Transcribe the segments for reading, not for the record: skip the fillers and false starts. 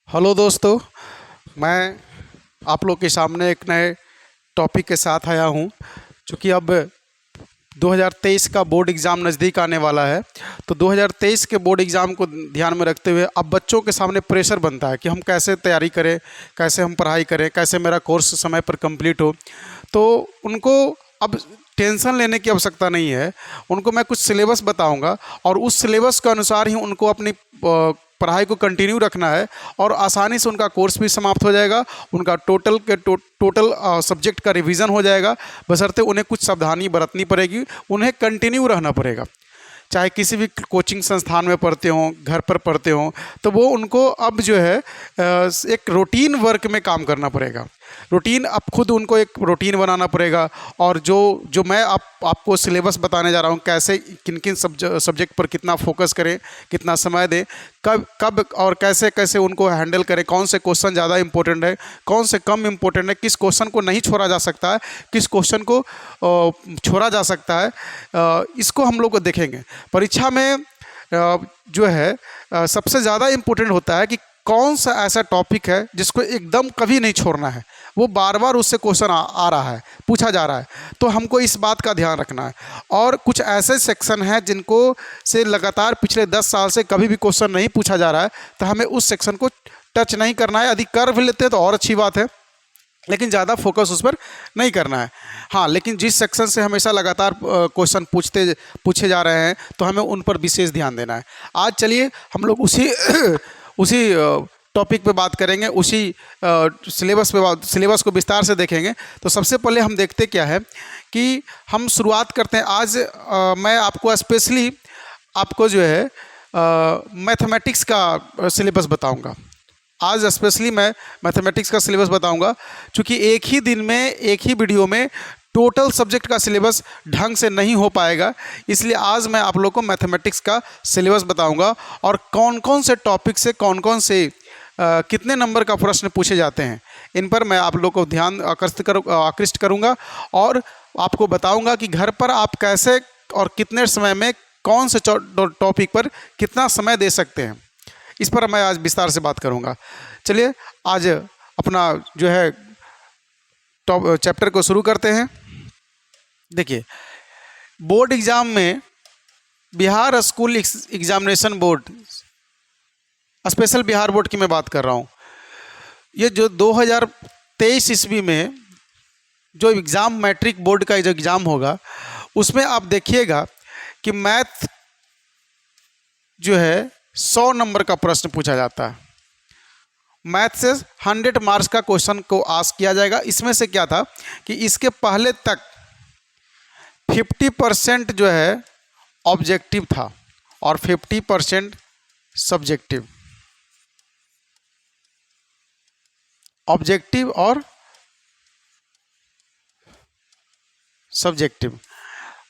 Hello दोस्तों, मैं आप लोग के सामने एक नए टॉपिक के साथ आया हूँ। चूँकि अब 2023 का बोर्ड एग्ज़ाम नज़दीक आने वाला है, तो 2023 के बोर्ड एग्ज़ाम को ध्यान में रखते हुए अब बच्चों के सामने प्रेशर बनता है कि हम कैसे तैयारी करें, कैसे हम पढ़ाई करें, कैसे मेरा कोर्स समय पर कंप्लीट हो। तो उनको अब टेंशन लेने की आवश्यकता नहीं है। उनको मैं कुछ सिलेबस बताऊंगा और उस सिलेबस के अनुसार ही उनको अपनी पढ़ाई को कंटिन्यू रखना है और आसानी से उनका कोर्स भी समाप्त हो जाएगा। उनका टोटल सब्जेक्ट का रिवीजन हो जाएगा, बशर्ते उन्हें कुछ सावधानी बरतनी पड़ेगी। उन्हें कंटिन्यू रहना पड़ेगा, चाहे किसी भी कोचिंग संस्थान में पढ़ते हों, घर पर पढ़ते हों, तो वो उनको अब जो है एक रूटीन वर्क में काम करना पड़ेगा। रूटीन, अब खुद उनको एक रूटीन बनाना पड़ेगा। और जो जो मैं आपको सिलेबस बताने जा रहा हूँ, कैसे किन किन सब्जेक्ट पर कितना फोकस करें, कितना समय दें, कब कब और कैसे कैसे उनको हैंडल करें, कौन से क्वेश्चन ज़्यादा इंपॉर्टेंट है, कौन से कम इंपॉर्टेंट है, किस क्वेश्चन को नहीं छोड़ा जा सकता है, किस क्वेश्चन को छोड़ा जा सकता है, इसको हम लोग देखेंगे। परीक्षा में जो है सबसे ज़्यादा इम्पोर्टेंट होता है कि कौन सा ऐसा टॉपिक है जिसको एकदम कभी नहीं छोड़ना है। वो बार बार उससे क्वेश्चन आ रहा है, पूछा जा रहा है, तो हमको इस बात का ध्यान रखना है। और कुछ ऐसे सेक्शन हैं जिनको से लगातार पिछले 10 साल से कभी भी क्वेश्चन नहीं पूछा जा रहा है, तो हमें उस सेक्शन को टच नहीं करना है। यदि कर भी लेते हैं तो और अच्छी बात है, लेकिन ज़्यादा फोकस उस पर नहीं करना है। हाँ, लेकिन जिस सेक्शन से हमेशा लगातार क्वेश्चन पूछे जा रहे हैं, तो हमें उन पर विशेष ध्यान देना है। आज चलिए हम लोग उसी टॉपिक पे बात करेंगे, उसी सिलेबस को विस्तार से देखेंगे। तो सबसे पहले हम देखते क्या है कि हम शुरुआत करते हैं। आज मैं आपको स्पेशली आपको जो है मैथमेटिक्स का सिलेबस बताऊंगा। आज स्पेशली मैं मैथमेटिक्स का सिलेबस बताऊंगा, क्योंकि एक ही दिन में, एक ही वीडियो में टोटल सब्जेक्ट का सिलेबस ढंग से नहीं हो पाएगा। इसलिए आज मैं आप लोग को मैथमेटिक्स का सिलेबस बताऊंगा और कौन कौन से टॉपिक से कौन कौन से कितने नंबर का प्रश्न पूछे जाते हैं, इन पर मैं आप लोग को ध्यान आकृष्ट करूंगा और आपको बताऊंगा कि घर पर आप कैसे और कितने समय में कौन से टॉपिक पर कितना समय दे सकते हैं। इस पर मैं आज विस्तार से बात करूंगा। चलिए आज अपना जो है चैप्टर को शुरू करते हैं। देखिए, बोर्ड एग्जाम में Bihar school examination board, special Bihar board की मैं बात कर रहा हूँ। ये जो 2023 ईस्वी में जो एग्ज़ाम, मैट्रिक बोर्ड का जो एग्ज़ाम होगा, उसमें आप देखिएगा कि मैथ जो है 100 नंबर का प्रश्न पूछा जाता है। मैथ से 100 मार्क्स का क्वेश्चन को आस्क किया जाएगा। इसमें से क्या था कि इसके पहले तक 50% जो है ऑब्जेक्टिव था और 50% सब्जेक्टिव। ऑब्जेक्टिव और सब्जेक्टिव,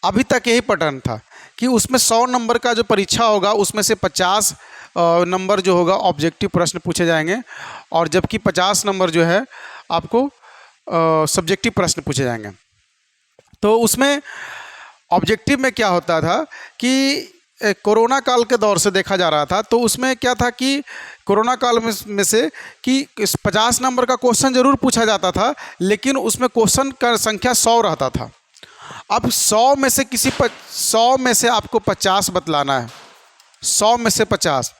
अभी तक यही पैटर्न था कि उसमें 100 नंबर का जो परीक्षा होगा, उसमें से 50 नंबर जो होगा ऑब्जेक्टिव प्रश्न पूछे जाएंगे, और जबकि 50 नंबर जो है आपको सब्जेक्टिव प्रश्न पूछे जाएंगे। तो उसमें ऑब्जेक्टिव में क्या होता था कि कोरोना काल के दौर से देखा जा रहा था, तो उसमें क्या था कि कोरोना काल में से कि 50 नंबर का क्वेश्चन जरूर पूछा जाता था, लेकिन उसमें क्वेश्चन का संख्या 100 रहता था। अब 100 में से 100 में से आपको 50 बतलाना है, 100 में से 50,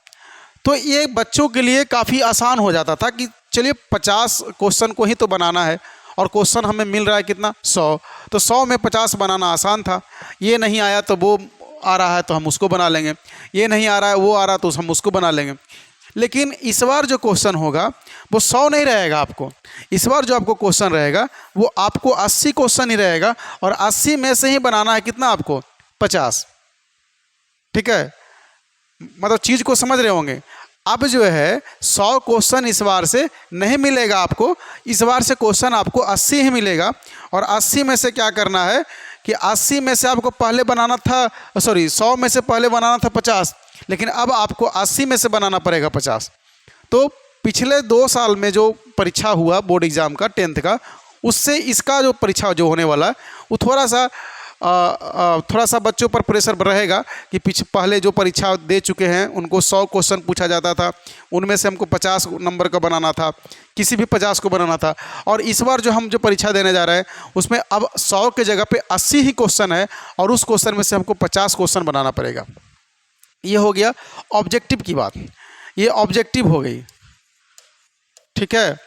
तो ये बच्चों के लिए काफ़ी आसान हो जाता था कि चलिए 50 क्वेश्चन को ही तो बनाना है और क्वेश्चन हमें मिल रहा है कितना, 100, तो 100 में 50 बनाना आसान था। ये नहीं आया तो वो आ रहा है तो हम उसको बना लेंगे, ये नहीं आ रहा है वो आ रहा तो हम उसको बना लेंगे। लेकिन इस बार जो क्वेश्चन होगा वो 100 नहीं रहेगा आपको। इस बार जो आपको क्वेश्चन रहेगा वो आपको 80 क्वेश्चन ही रहेगा, और 80 में से ही बनाना है कितना, आपको 50। ठीक है, मतलब चीज़ को समझ रहे होंगे। अब जो है 100 क्वेश्चन इस बार से नहीं मिलेगा आपको, इस बार से क्वेश्चन आपको 80 ही मिलेगा। और 80 में से क्या करना है कि 80 में से आपको पहले बनाना था, 100 में से पहले बनाना था 50, लेकिन अब आपको 80 में से बनाना पड़ेगा 50। तो पिछले 2 साल में जो परीक्षा हुआ बोर्ड एग्ज़ाम का 10th का, उससे इसका जो परीक्षा जो होने वाला है वो थोड़ा सा थोड़ा सा बच्चों पर प्रेशर रहेगा कि पहले जो परीक्षा दे चुके हैं उनको 100 क्वेश्चन पूछा जाता था, उनमें से हमको 50 नंबर का बनाना था, किसी भी 50 को बनाना था। और इस बार जो हम जो परीक्षा देने जा रहे हैं उसमें अब 100 के जगह पे 80 ही क्वेश्चन है और उस क्वेश्चन में से हमको 50 क्वेश्चन बनाना पड़ेगा। ये हो गया ऑब्जेक्टिव की बात, ये ऑब्जेक्टिव हो गई, ठीक है।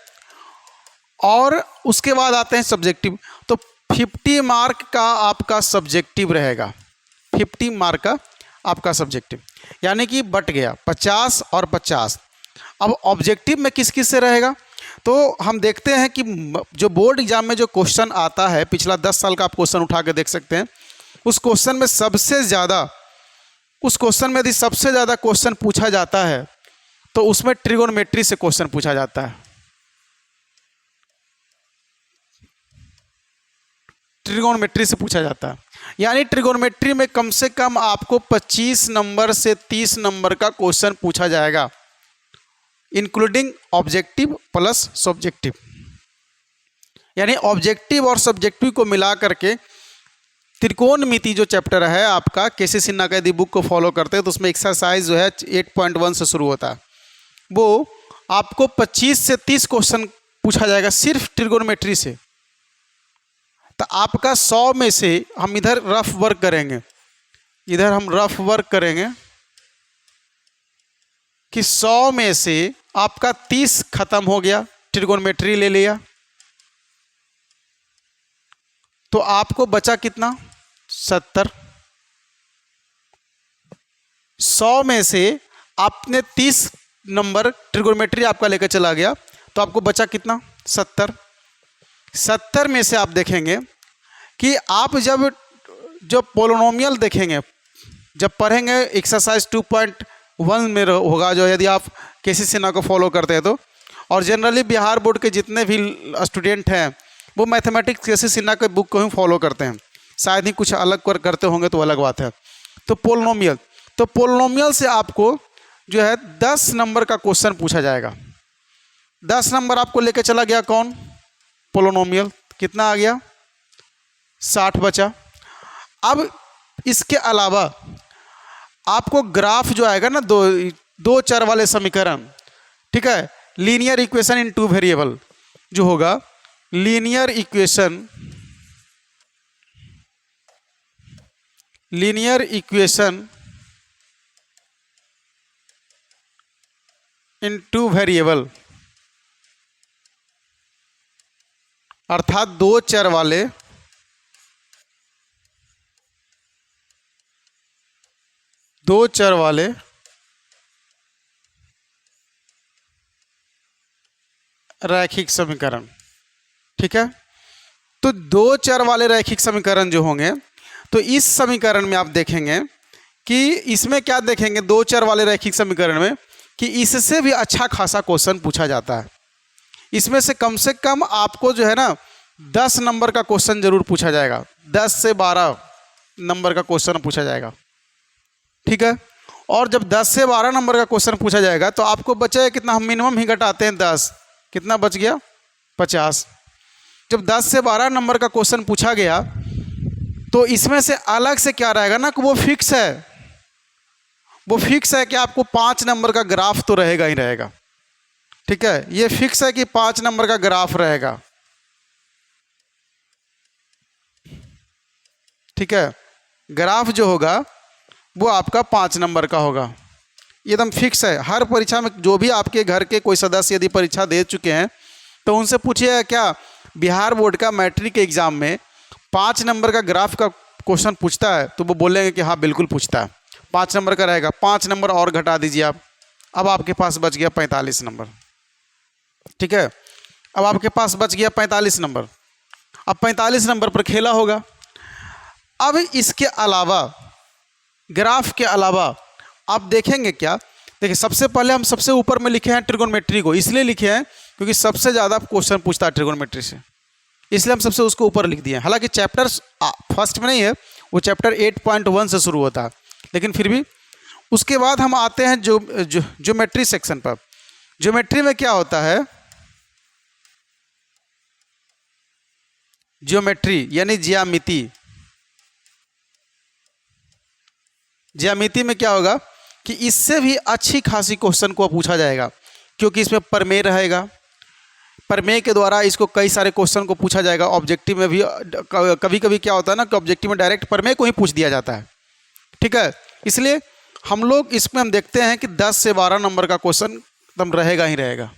और उसके बाद आते हैं सब्जेक्टिव। तो 50 मार्क का आपका सब्जेक्टिव रहेगा, 50 मार्क का आपका सब्जेक्टिव, यानी कि बट गया 50 और 50। अब ऑब्जेक्टिव में किस किस से रहेगा, तो हम देखते हैं कि जो बोर्ड एग्जाम में जो क्वेश्चन आता है, पिछला 10 साल का आप क्वेश्चन उठा के देख सकते हैं, उस क्वेश्चन में सबसे ज़्यादा, उस क्वेश्चन में यदि सबसे ज़्यादा क्वेश्चन पूछा जाता है तो उसमें ट्रिगोनोमेट्री से क्वेश्चन पूछा जाता है। ट्रिगोनोमेट्री से पूछा जाता है, यानी ट्रिगोनोमेट्री में कम से कम आपको 25 नंबर से 30 नंबर का क्वेश्चन पूछा जाएगा, इंक्लूडिंग ऑब्जेक्टिव प्लस सब्जेक्टिव। यानी ऑब्जेक्टिव और सब्जेक्टिव को मिला करके त्रिकोणमिति जो चैप्टर है आपका, केसी सिन्हा का यदि बुक को फॉलो करते हैं तो उसमें एक्सरसाइज जो है 8.1 से शुरू होता है, वो आपको 25 से 30 क्वेश्चन पूछा जाएगा सिर्फ ट्रिगोनोमेट्री से। तो आपका 100 में से हम इधर रफ वर्क करेंगे, इधर हम रफ वर्क करेंगे कि 100 में से आपका 30 खत्म हो गया, ट्रिगोनोमेट्री ले लिया, तो आपको बचा कितना, 70। 100 में से आपने 30 नंबर ट्रिगोनोमेट्री आपका लेकर चला गया, तो आपको बचा कितना, 70। 70 में से आप देखेंगे कि आप जब पोलिनोमियल देखेंगे, जब पढ़ेंगे एक्सरसाइज 2.1 में होगा, जो यदि आप केसी सिन्हा को फॉलो करते हैं तो, और जनरली बिहार बोर्ड के जितने भी स्टूडेंट हैं वो मैथमेटिक्स केसी सिन्हा के बुक को ही फॉलो करते हैं, शायद ही कुछ अलग करते होंगे तो अलग बात है। तो पोलिनोमियल से आपको जो है 10 नंबर का क्वेश्चन पूछा जाएगा। 10 नंबर आपको लेके चला गया कौन, पोलिनोमियल, कितना आ गया, 60 बचा। अब इसके अलावा आपको ग्राफ जो आएगा ना, दो चर वाले समीकरण, ठीक है, लीनियर इक्वेशन इन 2 वेरिएबल जो होगा, लीनियर इक्वेशन इन 2 वेरिएबल, अर्थात दो चर वाले रैखिक समीकरण, ठीक है। तो दो चर वाले रैखिक समीकरण जो होंगे, तो इस समीकरण में आप देखेंगे कि इसमें क्या देखेंगे, दो चर वाले रैखिक समीकरण में, कि इससे भी अच्छा खासा क्वेश्चन पूछा जाता है। इसमें से कम आपको जो है ना 10 नंबर का क्वेश्चन जरूर पूछा जाएगा, 10 से 12 नंबर का क्वेश्चन पूछा जाएगा, ठीक है। और जब 10 से 12 नंबर का क्वेश्चन पूछा जाएगा तो आपको बचेगा कितना, हम मिनिमम ही घटाते हैं 10, कितना बच गया, 50। जब 10 से 12 नंबर का क्वेश्चन पूछा गया तो इसमें से अलग से क्या रहेगा ना, कि वो फिक्स है कि आपको 5 नंबर का ग्राफ तो रहेगा ही रहेगा, ठीक है। ये फिक्स है कि 5 नंबर का ग्राफ रहेगा, ठीक है। ग्राफ जो होगा वो आपका 5 नंबर का होगा, एकदम फिक्स है। हर परीक्षा में जो भी आपके घर के कोई सदस्य यदि परीक्षा दे चुके हैं तो उनसे पूछिएगा, क्या बिहार बोर्ड का मैट्रिक के एग्जाम में 5 नंबर का ग्राफ का क्वेश्चन पूछता है, तो वो बोलेंगे कि हाँ बिल्कुल पूछता है, 5 नंबर का रहेगा। 5 नंबर और घटा दीजिए आप, अब आपके पास बच गया 45 नंबर, ठीक है। अब आपके पास बच गया 45 नंबर। अब 45 नंबर पर खेला होगा। अब इसके अलावा, ग्राफ के अलावा आप देखेंगे क्या, देखिए सबसे पहले हम सबसे ऊपर में लिखे हैं ट्रिगोनोमेट्री को, इसलिए लिखे हैं क्योंकि सबसे ज़्यादा क्वेश्चन पूछता है ट्रिगोनोमेट्री से, इसलिए हम सबसे उसको ऊपर लिख दिए हैं। हालांकि चैप्टर फर्स्ट में नहीं है, वो चैप्टर 8.1 से शुरू होता है, लेकिन फिर भी। उसके बाद हम आते हैं ज्योमेट्री सेक्शन पर। ज्योमेट्री में क्या होता है, ज्योमेट्री यानी ज्यामिति, ज्यामिति में क्या होगा कि इससे भी अच्छी खासी क्वेश्चन को पूछा जाएगा, क्योंकि इसमें प्रमेय रहेगा। प्रमेय के द्वारा इसको कई सारे क्वेश्चन को पूछा जाएगा। ऑब्जेक्टिव में भी कभी कभी क्या होता है ना कि ऑब्जेक्टिव में डायरेक्ट प्रमेय को ही पूछ दिया जाता है, ठीक है। इसलिए हम लोग इसमें हम देखते हैं कि 10 से 12 नंबर का क्वेश्चन एकदम रहेगा ही रहेगा।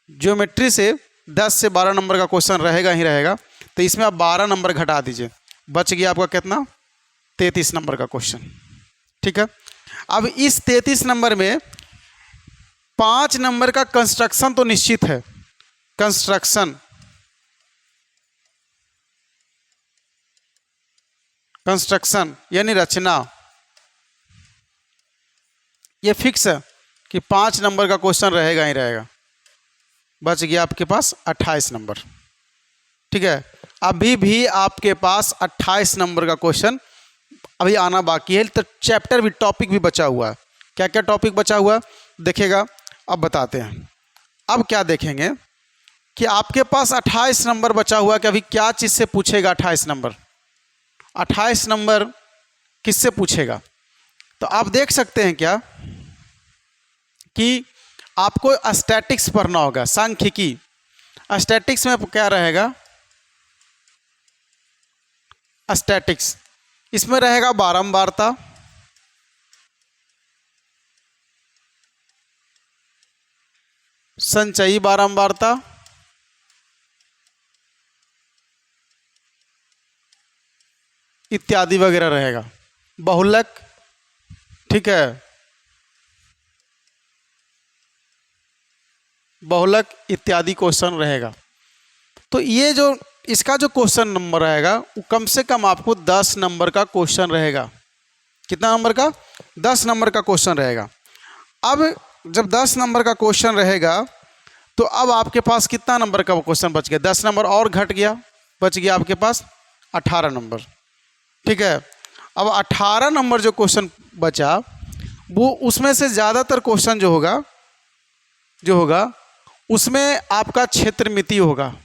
ज्योमेट्री से 10 से 12 नंबर का क्वेश्चन रहेगा ही रहेगा। तो इसमें आप 12 नंबर घटा दीजिए, बच गया आपका कितना, 33 नंबर का क्वेश्चन, ठीक है। अब इस 33 नंबर में 5 नंबर का कंस्ट्रक्शन तो निश्चित है। कंस्ट्रक्शन यानी रचना, ये फिक्स है कि 5 नंबर का क्वेश्चन रहेगा ही रहेगा। बच गया आपके पास 28 नंबर, ठीक है। अभी भी आपके पास 28 नंबर का क्वेश्चन अभी आना बाकी है। तो चैप्टर भी, टॉपिक भी बचा हुआ है। क्या क्या टॉपिक बचा हुआ है देखिएगा, अब बताते हैं। अब क्या देखेंगे कि आपके पास 28 नंबर बचा हुआ है कि अभी क्या चीज़ से पूछेगा। 28 नंबर किससे पूछेगा, तो आप देख सकते हैं क्या कि आपको स्टैटिक्स पढ़ना होगा, सांख्यिकी। स्टैटिक्स में क्या रहेगा, स्टैटिक्स इसमें रहेगा बारंबारता, संचयी बारंबारता, इत्यादि वगैरह रहेगा, बहुलक, ठीक है, बहुलक इत्यादि क्वेश्चन रहेगा। तो ये जो इसका जो क्वेश्चन नंबर रहेगा वो कम से कम आपको 10 नंबर का क्वेश्चन रहेगा। कितना नंबर का, 10 नंबर का क्वेश्चन रहेगा। अब जब 10 नंबर का क्वेश्चन रहेगा तो अब आपके पास कितना नंबर का क्वेश्चन बच गया, 10 नंबर और घट गया, बच गया आपके पास 18 नंबर, ठीक है। अब 18 नंबर जो क्वेश्चन बचा वो उसमें से ज़्यादातर क्वेश्चन जो होगा उसमें आपका क्षेत्रमिति होगा।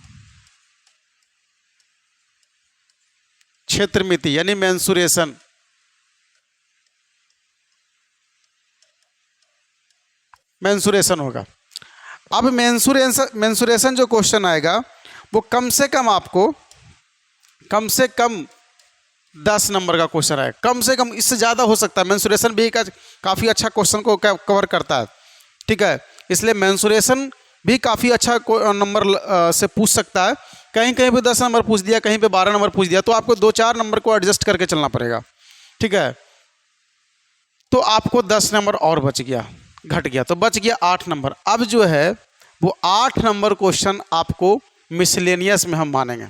क्षेत्रमिति यानी मेंसुरेशन, होगा। अब मेंसुरेशन जो क्वेश्चन आएगा वो कम से कम आपको 10 नंबर का क्वेश्चन आएगा, कम से कम। इससे ज़्यादा हो सकता है, मेंसुरेशन भी काफ़ी अच्छा क्वेश्चन को कवर करता है, ठीक है। इसलिए मेंसुरेशन भी काफ़ी अच्छा नंबर से पूछ सकता है। कहीं कहीं पे 10 नंबर पूछ दिया, कहीं पे 12 नंबर पूछ दिया, तो आपको 2-4 नंबर को एडजस्ट करके चलना पड़ेगा, ठीक है। तो आपको 10 नंबर और बच गया, घट गया, तो बच गया 8 नंबर। अब जो है वो 8 नंबर क्वेश्चन आपको मिसलेनियस में हम मानेंगे।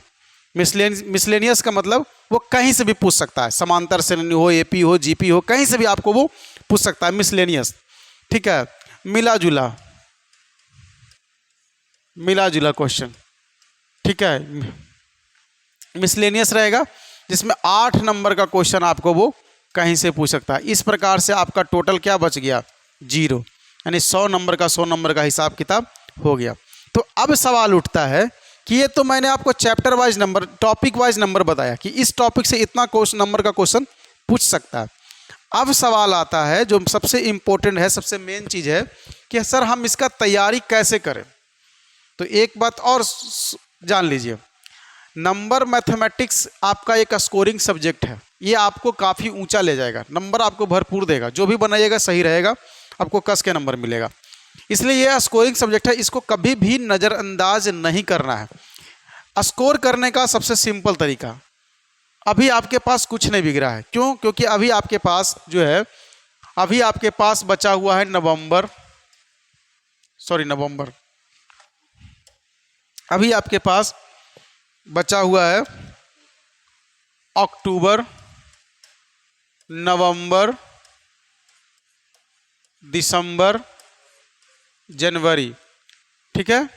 मिसलेनियस का मतलब वो कहीं से भी पूछ सकता है, समांतर श्रेणी हो, एपी हो, जीपी हो, कहीं से भी आपको वो पूछ सकता है, मिसलेनियस, ठीक है। मिला जुला क्वेश्चन, ठीक है, मिसलेनियस रहेगा, जिसमें 8 नंबर का क्वेश्चन आपको वो कहीं से पूछ सकता है। इस प्रकार से आपका टोटल क्या बच गया, 0, यानी 100 नंबर का 100 नंबर का हिसाब किताब हो गया। तो अब सवाल उठता है कि ये तो मैंने आपको chapter wise number, topic wise number बताया कि इस टॉपिक से इतना नंबर का क्वेश्चन पूछ सकता है। अब सवाल आता है जो सबसे इम्पोर्टेंट है, सबसे मेन चीज़ है कि सर हम इसका तैयारी कैसे करें। तो एक बात और जान लीजिए, नंबर मैथमेटिक्स आपका एक स्कोरिंग सब्जेक्ट है। ये आपको काफ़ी ऊंचा ले जाएगा, नंबर आपको भरपूर देगा, जो भी बनाइएगा सही रहेगा, आपको कस के नंबर मिलेगा। इसलिए ये स्कोरिंग सब्जेक्ट है, इसको कभी भी नज़रअंदाज नहीं करना है। स्कोर करने का सबसे सिंपल तरीका, अभी आपके पास कुछ नहीं बिगड़ा है। क्यों? क्योंकि अभी आपके पास जो है, अभी आपके पास बचा हुआ है नवंबर, अभी आपके पास बचा हुआ है अक्टूबर, नवंबर, दिसंबर, जनवरी, ठीक है।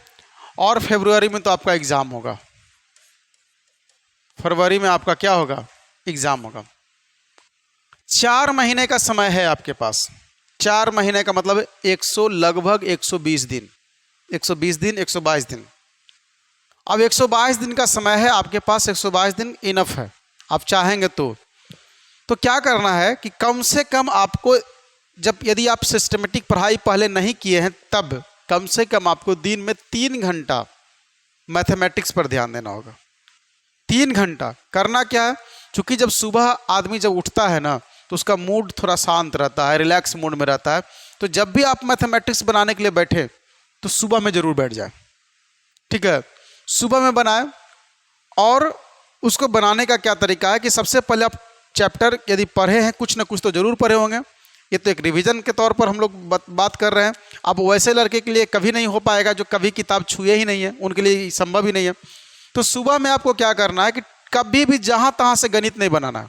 और फरवरी में तो आपका एग्ज़ाम होगा, फरवरी में आपका क्या होगा, एग्ज़ाम होगा। 4 महीने का समय है आपके पास। 4 महीने का मतलब लगभग 120 दिन, 122 दिन। अब 122 दिन का समय है आपके पास, 122 दिन इनफ है, आप चाहेंगे तो। तो क्या करना है कि कम से कम आपको, जब यदि आप सिस्टमेटिक पढ़ाई पहले नहीं किए हैं, तब कम से कम आपको दिन में 3 घंटा मैथमेटिक्स पर ध्यान देना होगा। 3 घंटा करना क्या है, क्योंकि जब सुबह आदमी जब उठता है ना, तो उसका मूड थोड़ा शांत रहता है, रिलैक्स मूड में रहता है। तो जब भी आप मैथमेटिक्स बनाने के लिए बैठे तो सुबह में ज़रूर बैठ जाए, ठीक है। सुबह में बनाएं। और उसको बनाने का क्या तरीका है कि सबसे पहले आप चैप्टर यदि पढ़े हैं, कुछ ना कुछ तो ज़रूर पढ़े होंगे। ये तो एक रिवीजन के तौर पर हम लोग बात कर रहे हैं। अब वैसे लड़के के लिए कभी नहीं हो पाएगा जो कभी किताब छुए ही नहीं है, उनके लिए संभव ही नहीं है। तो सुबह में आपको क्या करना है कि कभी भी जहाँ तहाँ से गणित नहीं बनाना है।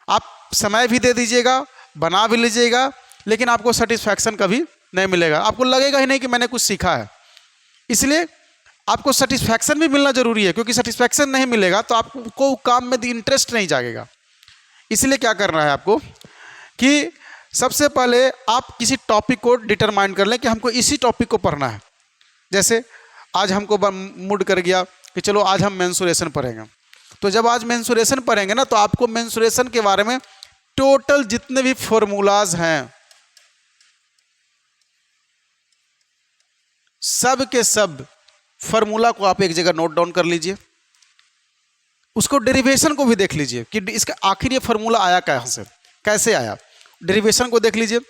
आप समय भी दे दीजिएगा, बना भी लीजिएगा, लेकिन आपको सेटिस्फैक्शन कभी नहीं मिलेगा। आपको लगेगा ही नहीं कि मैंने कुछ सीखा है। इसलिए आपको सेटिस्फैक्शन भी मिलना जरूरी है, क्योंकि सेटिस्फैक्शन नहीं मिलेगा तो आपको काम में इंटरेस्ट नहीं जागेगा। इसलिए क्या करना है आपको कि सबसे पहले आप किसी टॉपिक को डिटरमाइन कर लें कि हमको इसी टॉपिक को पढ़ना है। जैसे आज हमको मूड कर गया कि चलो आज हम मेंसुरेशन पढ़ेंगे, तो जब आज मेंसुरेशन पढ़ेंगे ना, तो आपको मेंसुरेशन के बारे में टोटल जितने भी फॉर्मूलाज हैं, सब के सब फॉर्मूला को आप एक जगह नोट डाउन कर लीजिए। उसको डेरिवेशन को भी देख लीजिए कि इसका आखिर ये फॉर्मूला आया कहाँ से, कैसे आया, डेरिवेशन को देख लीजिए।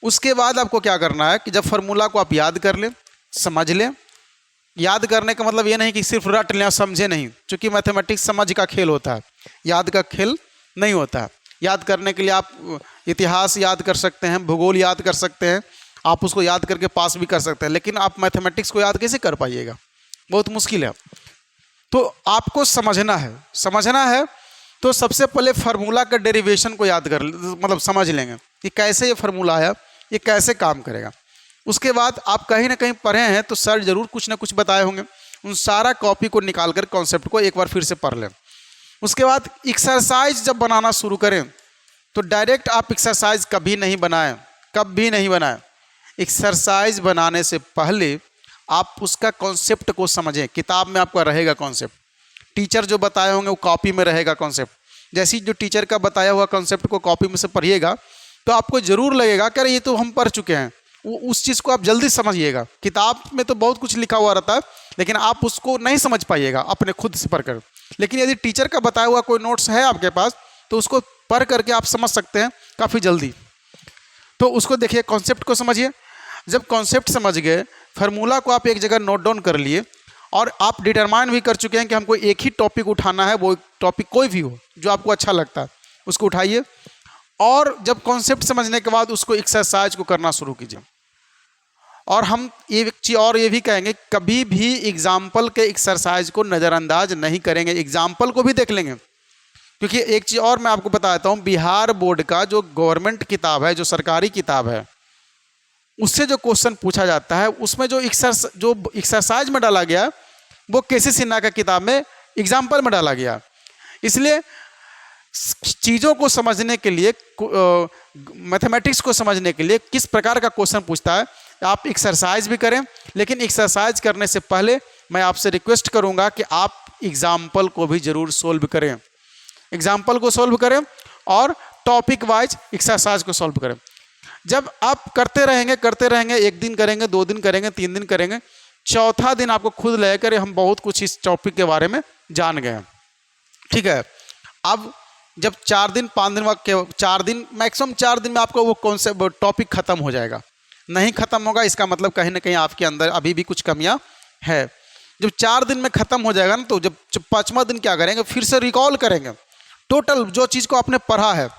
उसके बाद आपको क्या करना है कि जब फॉर्मूला को आप याद कर लें, समझ लें। याद करने का मतलब ये नहीं कि सिर्फ रट लें, समझे नहीं, क्योंकि मैथमेटिक्स समझ का खेल होता है, याद का खेल नहीं होता है। याद करने के लिए आप इतिहास याद कर सकते हैं, भूगोल याद कर सकते हैं, आप उसको याद करके पास भी कर सकते हैं, लेकिन आप मैथमेटिक्स को याद कैसे कर पाइएगा, बहुत मुश्किल है। तो आपको समझना है तो सबसे पहले फार्मूला का डेरिवेशन को याद कर, मतलब समझ लेंगे कि कैसे ये फार्मूला आया, ये कैसे काम करेगा। उसके बाद आप कहीं ना कहीं पढ़े हैं तो सर जरूर कुछ ना कुछ बताए होंगे, उन सारा कॉपी को निकाल कर कॉन्सेप्ट को एक बार फिर से पढ़ लें। उसके बाद एक्सरसाइज जब बनाना शुरू करें तो डायरेक्ट आप एक्सरसाइज कभी नहीं बनाएं। एक्सरसाइज बनाने से पहले आप उसका कॉन्सेप्ट को समझें। किताब में आपका रहेगा कॉन्सेप्ट, टीचर जो बताए होंगे वो कॉपी में रहेगा कॉन्सेप्ट। जैसे ही जो टीचर का बताया हुआ कॉन्सेप्ट को कॉपी में से पढ़िएगा तो आपको ज़रूर लगेगा कि अरे ये तो हम पढ़ चुके हैं, वो उस चीज़ को आप जल्दी समझिएगा। किताब में तो बहुत कुछ लिखा हुआ रहता है, लेकिन आप उसको नहीं समझ पाइएगा अपने खुद से पढ़ कर। लेकिन यदि टीचर का बताया हुआ कोई नोट्स है आपके पास तो उसको पढ़ करके आप समझ सकते हैं काफ़ी जल्दी। तो उसको देखिए, कॉन्सेप्ट को समझिए। जब कॉन्सेप्ट समझ गए, फार्मूला को आप एक जगह नोट डाउन कर लिए और आप डिटरमाइन भी कर चुके हैं कि हमको एक ही टॉपिक उठाना है, वो टॉपिक कोई भी हो जो आपको अच्छा लगता है उसको उठाइए। और जब कॉन्सेप्ट समझने के बाद उसको एक्सरसाइज को करना शुरू कीजिए। और हम ये चीज़ और ये भी कहेंगे, कभी भी एग्जाम्पल के एक्सरसाइज को नज़रअंदाज नहीं करेंगे, एग्जाम्पल को भी देख लेंगे। क्योंकि एक चीज़ और मैं आपको बता देता हूँ, बिहार बोर्ड का जो गवर्नमेंट किताब है, जो सरकारी किताब है, उससे जो क्वेश्चन पूछा जाता है उसमें जो एक्सरसाइज में डाला गया वो केसी सिन्हा का किताब में एग्जाम्पल में डाला गया। इसलिए चीज़ों को समझने के लिए, मैथमेटिक्स को समझने के लिए किस प्रकार का क्वेश्चन पूछता है, आप एक्सरसाइज भी करें। लेकिन एक्सरसाइज करने से पहले मैं आपसे रिक्वेस्ट करूंगा कि आप एग्जाम्पल को भी जरूर सोल्व करें, एग्जाम्पल को सोल्व करें और टॉपिक वाइज एक्सरसाइज को सोल्व करें। जब आप करते रहेंगे, एक दिन करेंगे, 2 दिन करेंगे, 3 दिन करेंगे, चौथा दिन आपको खुद लगेगा हम बहुत कुछ इस टॉपिक के बारे में जान गए। ठीक है, अब जब 4 दिन 5 दिन 4 दिन मैक्सिमम 4 दिन में आपका वो कॉन्सेप्ट टॉपिक खत्म हो जाएगा। नहीं खत्म होगा इसका मतलब कहीं ना कहीं आपके अंदर अभी भी कुछ कमियां है। जब 4 दिन में खत्म हो जाएगा ना, तो जब 5वां दिन क्या करेंगे, फिर से रिकॉल करेंगे टोटल जो चीज़ को आपने पढ़ा है।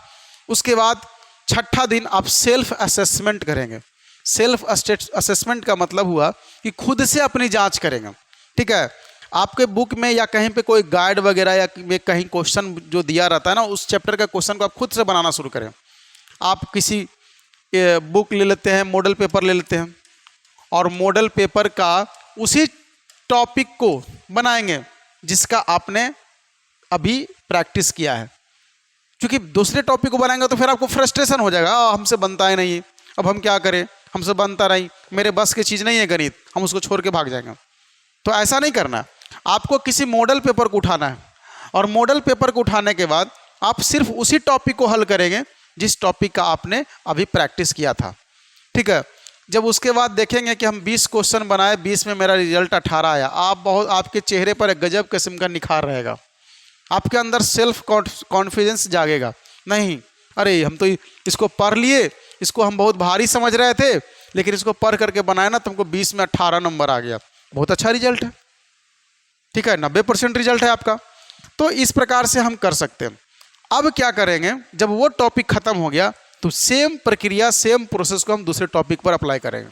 उसके बाद 6ठा दिन आप सेल्फ असेसमेंट करेंगे। सेल्फ असेसमेंट का मतलब हुआ कि खुद से अपनी जांच करेंगे। ठीक है, आपके बुक में या कहीं पे कोई गाइड वगैरह या कहीं क्वेश्चन जो दिया रहता है ना, उस चैप्टर का क्वेश्चन को आप खुद से बनाना शुरू करें। आप किसी बुक ले लेते हैं, मॉडल पेपर ले लेते हैं और मॉडल पेपर का उसी टॉपिक को बनाएंगे जिसका आपने अभी प्रैक्टिस किया है। क्योंकि दूसरे टॉपिक को बनाएंगे तो फिर आपको फ्रस्ट्रेशन हो जाएगा, हमसे बनता ही नहीं, अब हम क्या करें, हमसे बनता नहीं, मेरे बस की चीज़ नहीं है गणित, हम उसको छोड़ के भाग जाएंगे। तो ऐसा नहीं करना, आपको किसी मॉडल पेपर को उठाना है और मॉडल पेपर को उठाने के बाद आप सिर्फ उसी टॉपिक को हल करेंगे जिस टॉपिक का आपने अभी प्रैक्टिस किया था। ठीक है, जब उसके बाद देखेंगे कि हम 20 क्वेश्चन बनाए, 20 में मेरा रिजल्ट 18 आया, आपके चेहरे पर एक गजब किस्म का निखार रहेगा, आपके अंदर सेल्फ कॉन्फिडेंस जागेगा। नहीं, अरे हम तो इसको पढ़ लिए, इसको हम बहुत भारी समझ रहे थे, लेकिन इसको पढ़ करके बनाया ना, तुमको 20 में 18 नंबर आ गया, बहुत अच्छा रिजल्ट है। ठीक है, 90% रिजल्ट है आपका। तो इस प्रकार से हम कर सकते हैं। अब क्या करेंगे, जब वो टॉपिक खत्म हो गया तो सेम प्रक्रिया, सेम प्रोसेस को हम दूसरे टॉपिक पर अप्लाई करेंगे।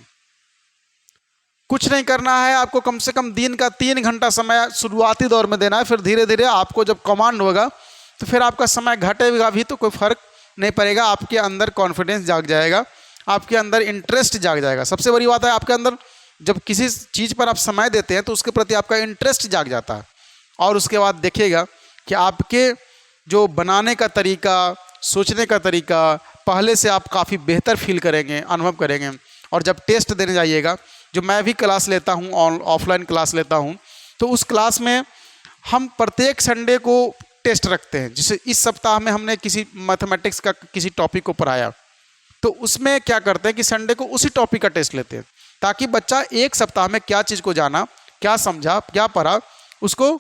कुछ नहीं करना है, आपको कम से कम दिन का 3 घंटा समय शुरुआती दौर में देना है। फिर धीरे धीरे आपको जब कमांड होगा तो फिर आपका समय घटेगा भी तो कोई फर्क नहीं पड़ेगा, आपके अंदर कॉन्फिडेंस जाग जाएगा, आपके अंदर इंटरेस्ट जाग जाएगा। सबसे बड़ी बात है, आपके अंदर जब किसी चीज़ पर आप समय देते हैं तो उसके प्रति आपका इंटरेस्ट जाग जाता है, और उसके बाद देखिएगा कि आपके जो बनाने का तरीका, सोचने का तरीका, पहले से आप काफ़ी बेहतर फील करेंगे, अनुभव करेंगे। और जब टेस्ट देने जाइएगा, जो मैं भी क्लास लेता हूँ, ऑफलाइन क्लास लेता हूँ, तो उस क्लास में हम प्रत्येक संडे को टेस्ट रखते हैं। जैसे इस सप्ताह में हमने किसी मैथमेटिक्स का किसी टॉपिक को पढ़ाया, तो उसमें क्या करते हैं कि संडे को उसी टॉपिक का टेस्ट लेते हैं, ताकि बच्चा एक सप्ताह में क्या चीज़ को जाना, क्या समझा, क्या पढ़ा, उसको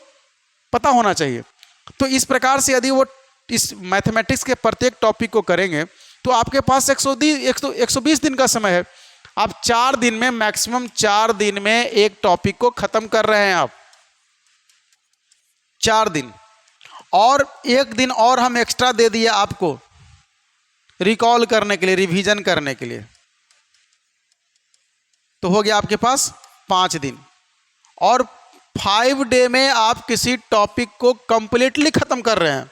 पता होना चाहिए। तो इस प्रकार से यदि वो इस मैथमेटिक्स के प्रत्येक टॉपिक को करेंगे तो आपके पास 120 दिन का समय है। आप 4 दिन में, मैक्सिमम 4 दिन में एक टॉपिक को खत्म कर रहे हैं आप, 4 दिन। और 1 दिन और हम एक्स्ट्रा दे दिए आपको रिकॉल करने के लिए, रिवीजन करने के लिए, तो हो गया आपके पास 5 दिन। और 5 डे में आप किसी टॉपिक को कंप्लीटली खत्म कर रहे हैं।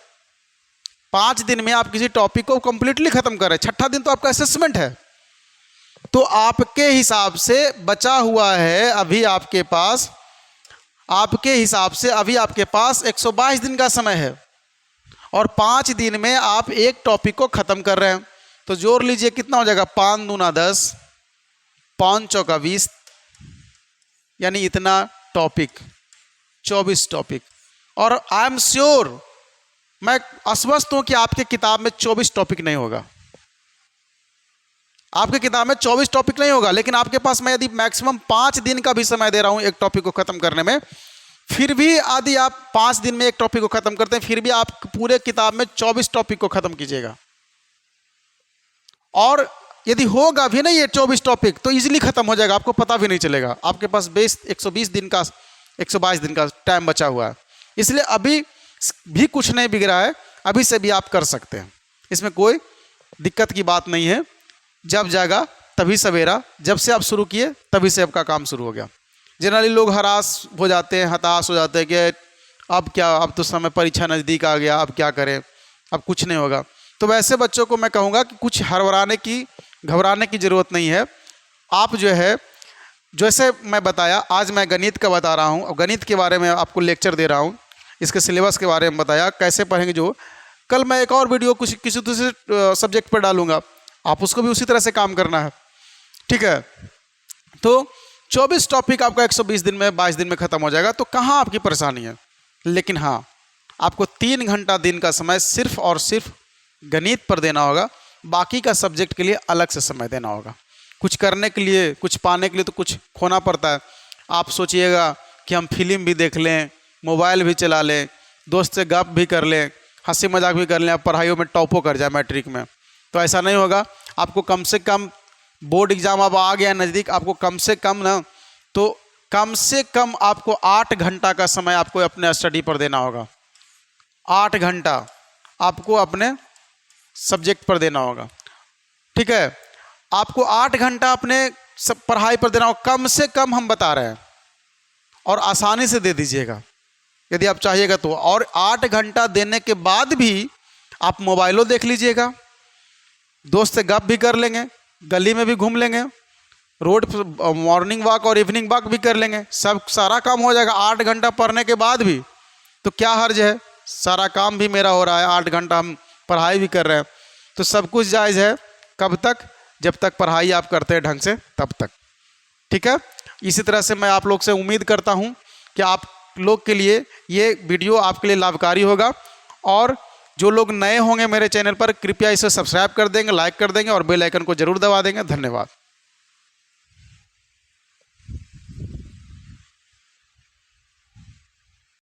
5 दिन में आप किसी टॉपिक को कंप्लीटली खत्म कर रहे हैं। 6ठा दिन तो आपका असेसमेंट है। तो आपके हिसाब से बचा हुआ है अभी आपके पास, आपके हिसाब से अभी आपके पास 122 दिन का समय है, और 5 दिन में आप एक टॉपिक को खत्म कर रहे हैं। तो जोड़ लीजिए कितना हो जाएगा, 5 दूना 10, 5 चौका 20, यानी इतना टॉपिक, 24 टॉपिक। और आई एम श्योर, मैं आश्वस्त हूं कि आपके किताब में 24 टॉपिक नहीं होगा, आपके किताब में 24 टॉपिक नहीं होगा। लेकिन आपके पास मैं यदि मैक्सिमम 5 दिन का भी समय दे रहा हूं एक टॉपिक को खत्म करने में, फिर भी यदि आप 5 दिन में एक टॉपिक को खत्म करते हैं, फिर भी आप पूरे किताब में 24 टॉपिक को खत्म कीजिएगा। और यदि होगा भी नहीं ये 24 टॉपिक तो इजीली खत्म हो जाएगा, आपको पता भी नहीं चलेगा। आपके पास 122 दिन का टाइम बचा हुआ है। इसलिए अभी भी कुछ नहीं बिगड़ा है, अभी से भी आप कर सकते हैं, इसमें कोई दिक्कत की बात नहीं है। जब जागा तभी सवेरा, जब से आप शुरू किए तभी से आपका काम शुरू हो गया। जनरली लोग हताश हो जाते हैं कि अब क्या, अब तो समय परीक्षा नज़दीक आ गया, अब क्या करें, अब कुछ नहीं होगा। तो वैसे बच्चों को मैं कहूँगा कि कुछ घबराने की ज़रूरत नहीं है। आप जो है, जैसे मैं बताया, आज मैं गणित का बता रहा हूँ, गणित के बारे में आपको लेक्चर दे रहा हूँ, इसके सिलेबस के बारे में बताया कैसे पढ़ेंगे। जो कल मैं एक और वीडियो किसी दूसरे सब्जेक्ट पर डालूंगा, आप उसको भी उसी तरह से काम करना है। ठीक है, तो 24 टॉपिक आपका 120 दिन में, 22 दिन में ख़त्म हो जाएगा। तो कहाँ आपकी परेशानी है? लेकिन हाँ, आपको 3 घंटा दिन का समय सिर्फ और सिर्फ गणित पर देना होगा, बाकी का सब्जेक्ट के लिए अलग से समय देना होगा। कुछ करने के लिए, कुछ पाने के लिए तो कुछ खोना पड़ता है। आप सोचिएगा कि हम फिल्म भी देख लें, मोबाइल भी चला लें, दोस्त से गप भी कर लें, हंसी मजाक भी कर लें, आप पढ़ाइयों में टॉपो कर जाए मैट्रिक में, तो ऐसा नहीं होगा। आपको कम से कम, बोर्ड एग्ज़ाम अब आ गया नज़दीक, आपको कम से कम आपको 8 घंटा का समय आपको अपने स्टडी पर देना होगा। 8 घंटा आपको अपने सब्जेक्ट पर देना होगा। ठीक है, आपको 8 घंटा अपने सब पढ़ाई पर देना होगा, कम से कम हम बता रहे हैं, और आसानी से दे दीजिएगा यदि आप चाहिएगा तो। और 8 घंटा देने के बाद भी आप मोबाइलों देख लीजिएगा, दोस्त से गप भी कर लेंगे, गली में भी घूम लेंगे, रोड पर मॉर्निंग वॉक और इवनिंग वॉक भी कर लेंगे, सारा काम हो जाएगा 8 घंटा पढ़ने के बाद भी। तो क्या हर्ज है, सारा काम भी मेरा हो रहा है, 8 घंटा हम पढ़ाई भी कर रहे हैं, तो सब कुछ जायज़ है। कब तक? जब तक पढ़ाई आप करते हैं ढंग से, तब तक। ठीक है, इसी तरह से मैं आप लोग से उम्मीद करता हूं कि आप लोग के लिए ये वीडियो आपके लिए लाभकारी होगा। और जो लोग नए होंगे मेरे चैनल पर, कृपया इसे सब्सक्राइब कर देंगे, लाइक कर देंगे और बेल आइकन को जरूर दबा देंगे। धन्यवाद।